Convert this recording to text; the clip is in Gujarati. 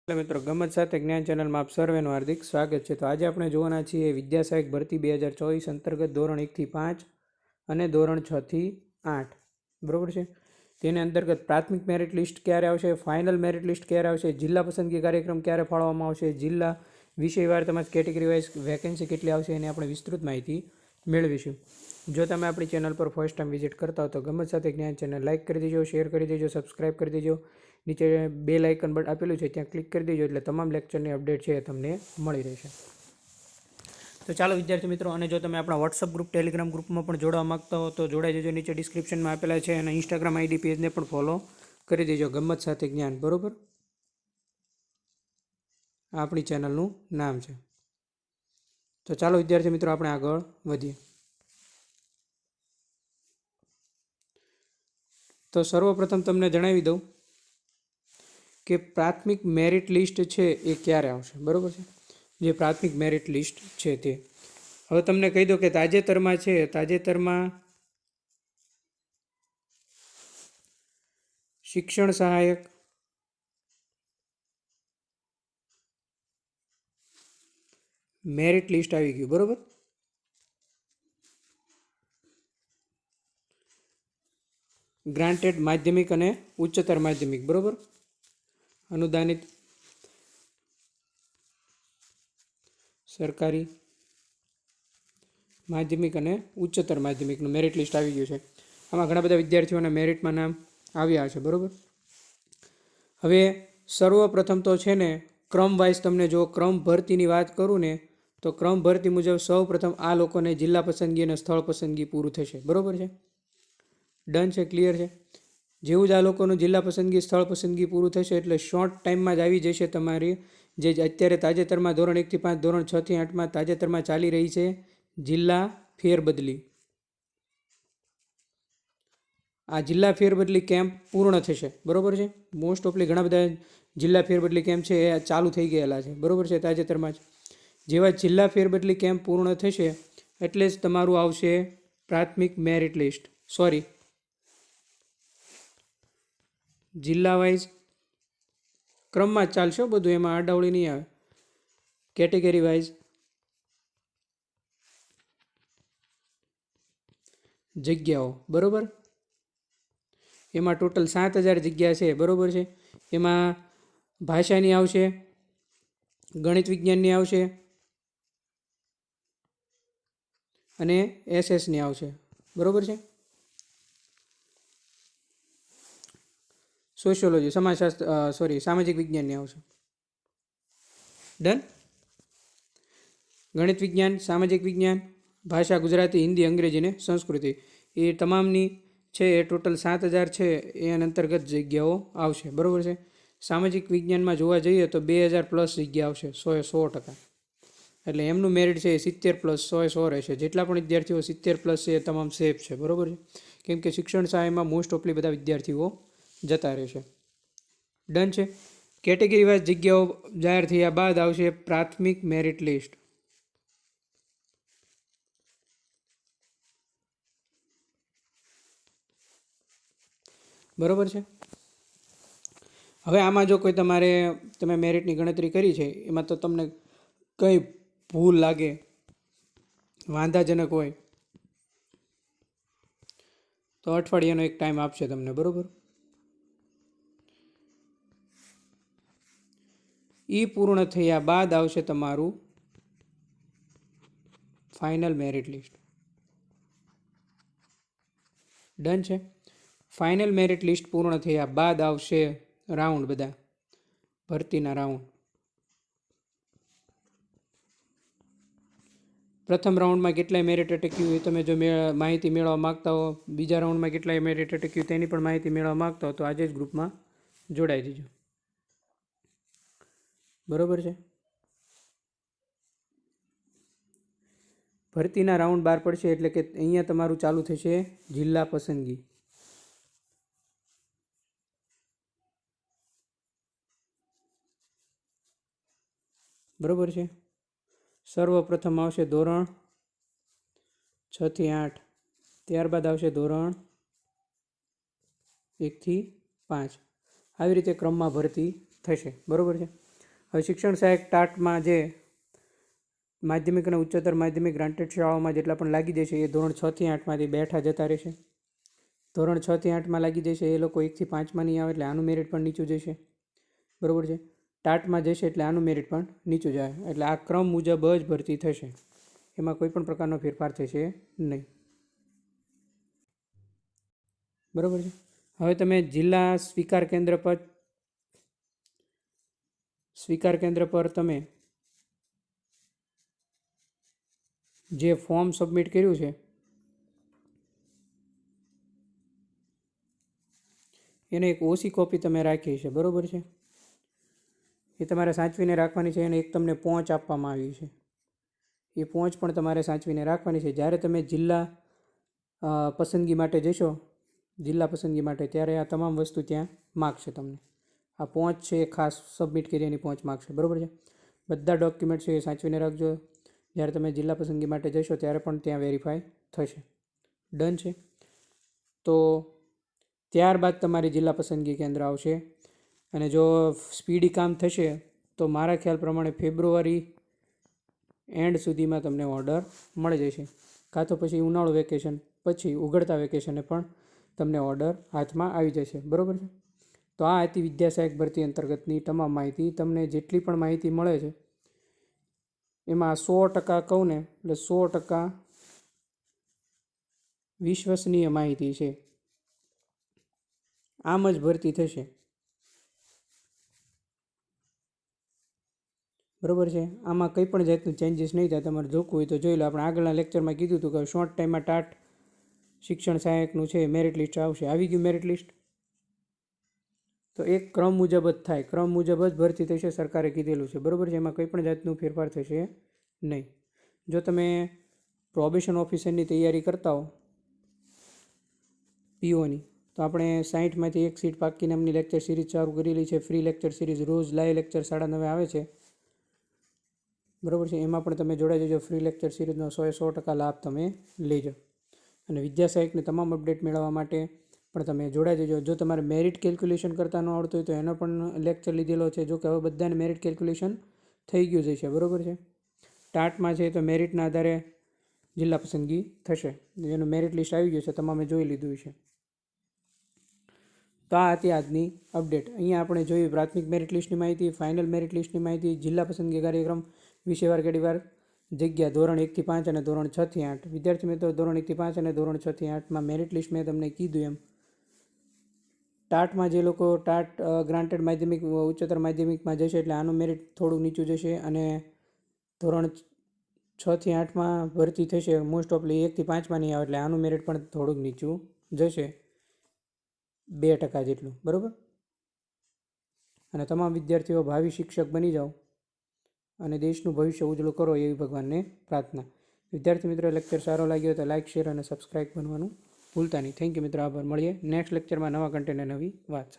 हेलो मित्रों, गमत साथे ज्ञान चैनल में आप सर्वेનું हार्दिक स्वागत है। तो आज આપણે જોવાના છીએ વિદ્યા સહાયક ભરતી 2024 અંતર્ગત ધોરણ 1 થી 5 અને ધોરણ 6 થી 8 બરોબર છે। તેના અંતર્ગત પ્રાથમિક મેરિટ લિસ્ટ ક્યારે આવશે, ફાઇનલ મેરિટ લિસ્ટ ક્યારે આવશે, જિલ્લા પસંદગી કાર્યક્રમ ક્યારે ફાળવવામાં આવશે, જિલ્લા વિષયવાર તેમજ કેટેગરી વાઇઝ વેકેન્સી કેટલી આવશે એની આપણે વિસ્તૃત માહિતી મેળવીશું। જો તમે આપણી ચેનલ પર ફર્સ્ટ ટાઈમ વિઝિટ કરતા હો તો ગમત સાથે જ્ઞાન ચેનલ લાઇક કરી દેજો, શેર કરી દેજો, સબસ્ક્રાઇબ કરી દેજો। નીચે બેલ આઇકન બટન આપેલું છે ત્યાં ક્લિક કરી દેજો એટલે તમામ લેક્ચરની અપડેટ છે એ તમને મળી રહેશે। તો ચાલો વિદ્યાર્થી મિત્રો, અને જો તમે આપણા વોટ્સઅપ ગ્રુપ, ટેલિગ્રામ ગ્રુપમાં પણ જોડાવા માંગતા હો તો જોડાઈ જજો। નીચે ડિસ્ક્રિપ્શનમાં આપેલા છે અને ઇન્સ્ટાગ્રામ આઈડી પેજને પણ ફોલો કરી દેજો, ગમત સાથે જ્ઞાન, બરોબર, આ આપણી ચેનલનું નામ છે। તો ચાલો વિદ્યાર્થી મિત્રો આપણે આગળ વધીએ। તો સર્વપ્રથમ તમને જણાવી દઉં કે પ્રાથમિક મેરિટ લિસ્ટ છે એ ક્યારે આવશે, બરોબર છે। જે પ્રાથમિક મેરિટ લિસ્ટ છે તે હવે તમને કહી દો કે તાજેતરમાં શિક્ષણ સહાયક મેરિટ લિસ્ટ આવી ગયું, બરોબર। ગ્રાન્ટેડ માધ્યમિક અને ઉચ્ચતર માધ્યમિક, બરોબર, અનુદાનિત સરકારી માધ્યમિક અને ઉચ્ચતર માધ્યમિકનું મેરિટ લિસ્ટ આવી ગયું છે। આમાં ઘણા બધા વિદ્યાર્થીઓના મેરિટમાં નામ આવ્યા છે, બરોબર। હવે સર્વપ્રથમ તો છે ને ક્રમ વાઇઝ તમને જો ક્રમ ભરતીની વાત કરું ને તો ક્રમ ભરતી મુજબ સૌપ્રથમ આ લોકોને જિલ્લા પસંદગી અને સ્થળ પસંદગી પૂરું થશે, બરોબર છે, ડન છે, ક્લિયર છે। જેવું જ આ લોકોનું જિલ્લા પસંદગી, સ્થળ પસંદગી પૂરું થશે એટલે શોર્ટ ટાઈમમાં જ આવી જશે તમારી જે અત્યારે તાજેતરમાં ધોરણ 1 થી 5, ધોરણ 6 થી 8માં તાજેતરમાં ચાલી રહી છે જિલ્લા ફેરબદલી। આ જિલ્લા ફેરબદલી કેમ્પ પૂર્ણ થશે, બરોબર છે। મોસ્ટ ઓફલી ઘણા બધા જિલ્લા ફેરબદલી કેમ્પ છે એ ચાલુ થઈ ગયેલા છે, બરોબર છે, તાજેતરમાં જ। જેવા જિલ્લા ફેરબદલી કેમ્પ પૂર્ણ થશે એટલે જ તમારું આવશે પ્રાથમિક મેરિટ લિસ્ટ, સોરી, જિલ્લા વાઇઝ ક્રમમાં જ ચાલશે બધું, એમાં આડાવડી નહીં આવે। કેટેગરી વાઇઝ જગ્યાઓ, બરોબર, એમાં ટોટલ 7,000 જગ્યા છે, બરોબર છે। એમાં ભાષાની આવશે, ગણિત વિજ્ઞાનની આવશે અને એસએસની આવશે, બરોબર છે। સોશિયોલોજી, સમાજશાસ્ત્ર, સોરી, સામાજિક વિજ્ઞાનની આવશે, ડન। ગણિત વિજ્ઞાન, સામાજિક વિજ્ઞાન, ભાષા ગુજરાતી, હિન્દી, અંગ્રેજી અને સંસ્કૃતિ, એ તમામની છે એ ટોટલ 7,000 છે એ અંતર્ગત જગ્યાઓ આવશે, બરોબર છે। સામાજિક વિજ્ઞાનમાં જોવા જઈએ તો 2,000 પ્લસ જગ્યા આવશે, 100%, એટલે એમનું મેરિટ છે એ 70 પ્લસ 100 રહેશે। જેટલા પણ વિદ્યાર્થીઓ 70 પ્લસ છે એ તમામ સેફ છે, બરોબર છે, કેમ કે શિક્ષણ સહાયમાં મોસ્ટ ઓફલી બધા વિદ્યાર્થીઓ જતા રહેશે, ડન છે। કેટેગરી વાઇઝ જગ્યાઓ જાહેર થયા બાદ આવશે પ્રાથમિક મેરિટ લિસ્ટ, બરોબર છે। હવે આમાં જો કોઈ તમે મેરિટની ગણતરી કરી છે એમાં તો તમને કંઈ ભૂલ લાગે, વાંધાજનક હોય તો અઠવાડિયાનો એક ટાઈમ આપશે તમને, બરોબર। એ પૂર્ણ થયા બાદ આવશે તમારું ફાઇનલ મેરિટ લિસ્ટ, ડન છે। ફાઇનલ મેરિટ લિસ્ટ પૂર્ણ થયા બાદ આવશે રાઉન્ડ, બધા ભરતીના રાઉન્ડ। પ્રથમ રાઉન્ડમાં કેટલાય મેરિટ અટક્યું એ તમે જો માહિતી મેળવવા માગતા હો, બીજા રાઉન્ડમાં કેટલાય મેરિટ અટક્યું તેની પણ માહિતી મેળવવા માગતા હો તો આજે જ ગ્રુપમાં જોડાઈ દેજો, બરોબર છે। ભરતીના રાઉન્ડ બહાર પડશે એટલે કે અહીંયા તમારું ચાલુ થશે જિલ્લા પસંદગી, બરોબર છે। સર્વપ્રથમ આવશે ધોરણ 6 થી 8, ત્યારબાદ આવશે ધોરણ 1 થી 5, આવી રીતે ક્રમમાં ભરતી થશે, બરોબર છે। હવે શિક્ષણ સહાયક ટાટમાં જે માધ્યમિક અને ઉચ્ચતર માધ્યમિક ગ્રાન્ટેડ શાળાઓમાં જેટલા પણ લાગી જશે એ ધોરણ 6 થી 8માંથી બેઠા જતા રહેશે. ધોરણ 6 થી 8માં લાગી જશે એ લોકો 1 થી 5માં નહીં આવે એટલે આનું મેરિટ પણ નીચું જશે. બરાબર છે. ટાટમાં જશે એટલે આનું મેરિટ પણ નીચું જાય. એટલે આ ક્રમ મુજબ જ ભરતી થશે, એમાં કોઈ પણ પ્રકારનો ફેરફાર થશે નહીં. બરાબર છે. હવે તમે જિલ્લા સ્વીકાર કેન્દ્ર પર તમે જે ફોર્મ સબમિટ કર્યું છે એને એક ઓછી કોપી તમે રાખી છે. બરાબર છે. એ તમારે સાચવીને રાખવાની છે અને એક તમને પહોંચ આપવામાં આવી છે. એ પહોંચ પણ તમારે સાચવીને રાખવાની છે. જ્યારે તમે જિલ્લા પસંદગી માટે જશો, જિલ્લા પસંદગી માટે, ત્યારે આ તમામ વસ્તુ ત્યાં માગશે તમને. આ પહોંચ છે એ ખાસ સબમિટ કરી એની પહોંચ માગશે. બરાબર છે. બધા ડોક્યુમેન્ટ છે એ સાચવીને રાખજો. જ્યારે તમે જિલ્લા પસંદગી માટે જશો ત્યારે પણ ત્યાં વેરીફાઈ થશે. ડન છે. તો ત્યારબાદ તમારી જિલ્લા પસંદગી કેન્દ્ર આવશે અને જો સ્પીડી કામ થશે તો મારા ખ્યાલ પ્રમાણે ફેબ્રુઆરી એન્ડ સુધીમાં તમને ઓર્ડર મળી જશે. કાં તો પછી ઉનાળુ વેકેશન પછી ઉઘડતા વેકેશને પણ તમને ઓર્ડર હાથમાં આવી જશે. બરાબર છે. તો આ હતી વિદ્યા સહાયક ભરતી અંતર્ગતની તમામ માહિતી. તમને જેટલી પણ માહિતી મળે છે એમાં 100% કહું ને એટલે 100% વિશ્વસનીય માહિતી છે. આમ જ ભરતી થશે. બરાબર છે. આમાં કંઈ પણ જાતનું ચેન્જીસ નહીં થાય. તમારે જોવું હોય તો જોઈ લો. આપણે આગળના લેક્ચરમાં કીધું હતું કે શોર્ટ ટાઈમમાં ટાટ શિક્ષણ સહાયકનું છે મેરિટ લિસ્ટ આવશે. આવી ગયું મેરિટ લિસ્ટ. તો એક ક્રમ મુજબ જ થાય, ક્રમ મુજબ જ ભરતી થશે, સરકારે કીધેલું છે. બરાબર છે. એમાં કંઈ પણ જાતનું ફેરફાર થશે નહીં. જો તમે પ્રોબેશન ઓફિસરની તૈયારી કરતા હો પીઓની, તો આપણે 60માંથી 1 સીટ પાકી નામની લેક્ચર સિરીઝ ચાલુ કરેલી છે. ફ્રી લેક્ચર સિરીઝ રોજ લાઈવ લેક્ચર 9:30 આવે છે. બરાબર છે. એમાં પણ તમે જોડાઈ જજો. ફ્રી લેક્ચર સિરીઝનો 100% લાભ તમે લેજો. અને વિદ્યા સહાયકની તમામ અપડેટ મેળવવા માટે પણ તમે જોડાઈ જજો. જો તમારે મેરિટ કેલ્ક્યુલેશન કરતા ન આવડતું હોય તો એનો પણ લેક્ચર લીધેલો છે. જો કે હવે બધાને મેરિટ કેલ્ક્યુલેશન થઈ ગયું જ છે. બરાબર છે. ટાટમાં છે તો મેરિટના આધારે જિલ્લા પસંદગી થશે. એનું મેરિટ લિસ્ટ આવી ગયું છે, તમામે જોઈ લીધું છે. તો આ હતી આજની અપડેટ. અહીંયા આપણે જોયું પ્રાથમિક મેરિટ લિસ્ટની માહિતી, ફાઇનલ મેરિટ લિસ્ટની માહિતી, જિલ્લા પસંદગી કાર્યક્રમ, વિષયવાર ઘડીવાર જગ્યા, ધોરણ 1 થી 5 અને ધોરણ 6 થી 8. વિદ્યાર્થી મિત્રો, ધોરણ 1 થી 5 અને ધોરણ 6 થી 8માં મેરિટ લિસ્ટ મેં તમને કીધું એમ ટાટમાં જે લોકો ટાટ ગ્રાન્ટેડ માધ્યમિક ઉચ્ચતર માધ્યમિકમાં જશે એટલે આનું મેરિટ થોડું નીચું જશે અને ધોરણ 6 થી 8માં ભરતી થશે મોસ્ટ ઓફલી 1 થી 5માં નહીં આવે એટલે આનું મેરિટ પણ થોડુંક નીચું જશે, 2% જેટલું. બરાબર. અને તમામ વિદ્યાર્થીઓ ભાવિ શિક્ષક બની જાઓ અને દેશનું ભવિષ્ય ઉજળું કરો એવી ભગવાનને પ્રાર્થના. વિદ્યાર્થી મિત્રો, લેક્ચર સારો લાગ્યો તો લાઇક, શેર અને સબસ્ક્રાઇબ બનવાનું ભૂલતા નહીં. થેન્ક યુ મિત્રો. આભાર. મળીએ નેક્સ્ટ લેક્ચરમાં નવા કન્ટેન્ટ અને નવી વાત.